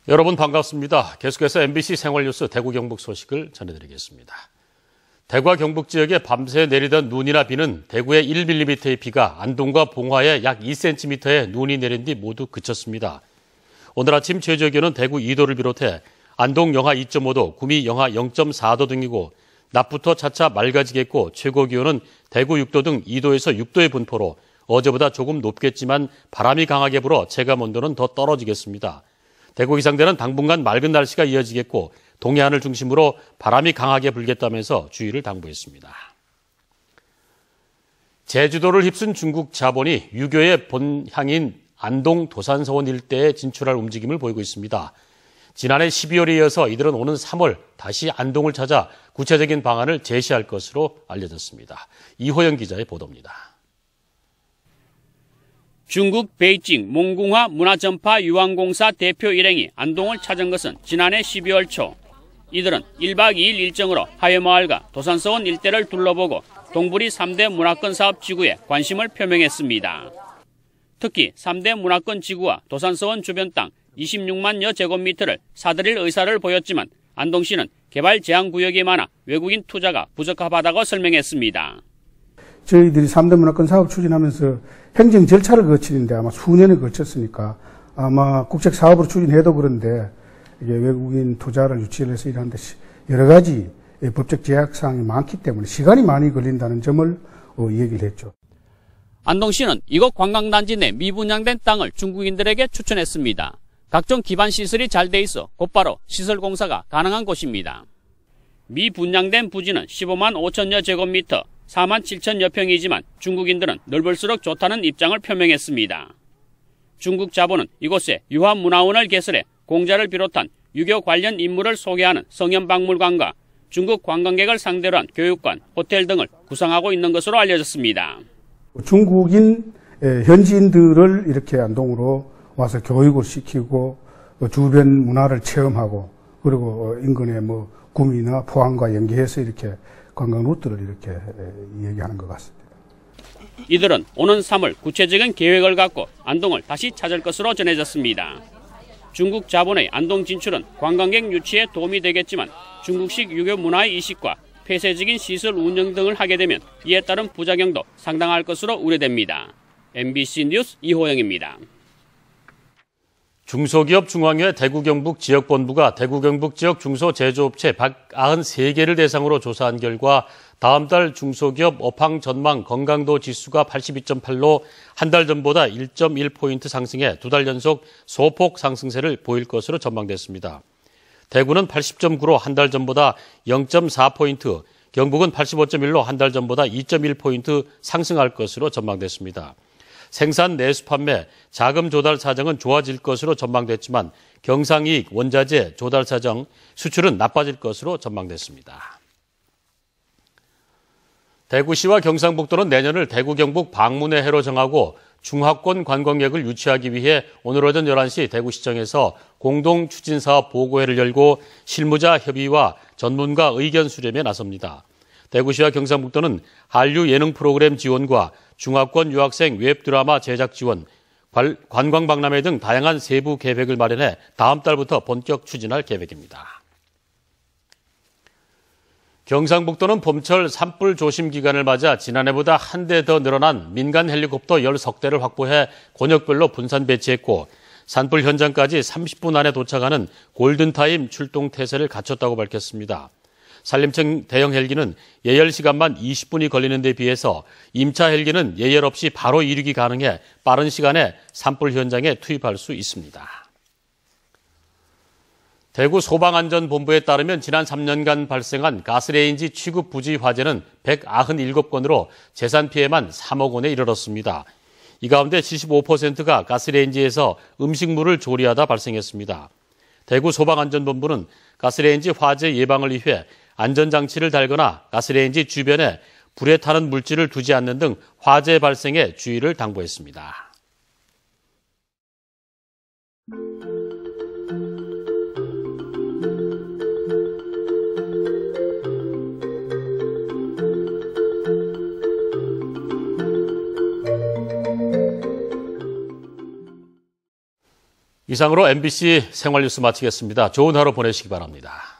여러분 반갑습니다. 계속해서 MBC 생활뉴스 대구 경북 소식을 전해드리겠습니다. 대구와 경북 지역에 밤새 내리던 눈이나 비는 대구에 1mm의 비가 안동과 봉화에 약 2cm의 눈이 내린 뒤 모두 그쳤습니다. 오늘 아침 최저 기온은 대구 2도를 비롯해 안동 영하 2.5도, 구미 영하 0.4도 등이고 낮부터 차차 맑아지겠고 최고 기온은 대구 6도 등 2도에서 6도의 분포로 어제보다 조금 높겠지만 바람이 강하게 불어 체감 온도는 더 떨어지겠습니다. 대구 기상대는 당분간 맑은 날씨가 이어지겠고 동해안을 중심으로 바람이 강하게 불겠다면서 주의를 당부했습니다. 제주도를 휩쓴 중국 자본이 유교의 본향인 안동 도산서원 일대에 진출할 움직임을 보이고 있습니다. 지난해 12월에 이어서 이들은 오는 3월 다시 안동을 찾아 구체적인 방안을 제시할 것으로 알려졌습니다. 이호영 기자의 보도입니다. 중국 베이징 몽궁화 문화전파 유황공사 대표 일행이 안동을 찾은 것은 지난해 12월 초. 이들은 1박 2일 일정으로 하회마을과 도산서원 일대를 둘러보고 동부리 3대 문화권 사업 지구에 관심을 표명했습니다. 특히 3대 문화권 지구와 도산서원 주변 땅 26만여 제곱미터를 사들일 의사를 보였지만 안동시는 개발 제한 구역이 많아 외국인 투자가 부적합하다고 설명했습니다. 저희들이 3대 문화권 사업 추진하면서 행정 절차를 거치는데 아마 수년을 거쳤으니까 아마 국책 사업으로 추진해도 그런데 이게 외국인 투자를 유치를 해서 일하는데 여러 가지 법적 제약사항이 많기 때문에 시간이 많이 걸린다는 점을 얘기를 했죠. 안동시는 이곳 관광단지 내 미분양된 땅을 중국인들에게 추천했습니다. 각종 기반 시설이 잘 돼 있어 곧바로 시설 공사가 가능한 곳입니다. 미분양된 부지는 15만 5천여 제곱미터, 4만 7천여 평이지만 중국인들은 넓을수록 좋다는 입장을 표명했습니다. 중국 자본은 이곳에 유화문화원을 개설해 공자를 비롯한 유교 관련 인물을 소개하는 성현박물관과 중국 관광객을 상대로 한 교육관, 호텔 등을 구상하고 있는 것으로 알려졌습니다. 중국인 현지인들을 이렇게 안동으로 와서 교육을 시키고 주변 문화를 체험하고 그리고 인근의 구미나 포항과 연계해서 이렇게 관광 루트를 이렇게 얘기하는 것 같습니다. 이들은 오는 3월 구체적인 계획을 갖고 안동을 다시 찾을 것으로 전해졌습니다. 중국 자본의 안동 진출은 관광객 유치에 도움이 되겠지만 중국식 유교 문화의 이식과 폐쇄적인 시설 운영 등을 하게 되면 이에 따른 부작용도 상당할 것으로 우려됩니다. MBC 뉴스 이호영입니다. 중소기업 중앙회 대구 경북 지역본부가 대구 경북 지역 중소제조업체 193개를 대상으로 조사한 결과 다음 달 중소기업 업황 전망 건강도 지수가 82.8로 한 달 전보다 1.1포인트 상승해 두 달 연속 소폭 상승세를 보일 것으로 전망됐습니다. 대구는 80.9로 한 달 전보다 0.4포인트, 경북은 85.1로 한 달 전보다 2.1포인트 상승할 것으로 전망됐습니다. 생산 내수 판매, 자금 조달 사정은 좋아질 것으로 전망됐지만 경상이익, 원자재, 조달 사정, 수출은 나빠질 것으로 전망됐습니다. 대구시와 경상북도는 내년을 대구 경북 방문의 해로 정하고 중하권 관광객을 유치하기 위해 오늘 오전 11시 대구시청에서 공동 추진사업 보고회를 열고 실무자 협의와 전문가 의견 수렴에 나섭니다. 대구시와 경상북도는 한류 예능 프로그램 지원과 중하권 유학생 웹드라마 제작 지원, 관광박람회 등 다양한 세부 계획을 마련해 다음 달부터 본격 추진할 계획입니다. 경상북도는 봄철 산불 조심 기간을 맞아 지난해보다 한 대 더 늘어난 민간 헬리콥터 13대를 확보해 권역별로 분산 배치했고 산불 현장까지 30분 안에 도착하는 골든타임 출동 태세를 갖췄다고 밝혔습니다. 산림청 대형 헬기는 예열 시간만 20분이 걸리는 데 비해서 임차 헬기는 예열 없이 바로 이륙이 가능해 빠른 시간에 산불 현장에 투입할 수 있습니다. 대구 소방안전본부에 따르면 지난 3년간 발생한 가스레인지 취급 부지 화재는 197건으로 재산 피해만 3억 원에 이르렀습니다. 이 가운데 75%가 가스레인지에서 음식물을 조리하다 발생했습니다. 대구 소방안전본부는 가스레인지 화재 예방을 위해 안전장치를 달거나 가스레인지 주변에 불에 타는 물질을 두지 않는 등 화재 발생에 주의를 당부했습니다. 이상으로 MBC 생활뉴스 마치겠습니다. 좋은 하루 보내시기 바랍니다.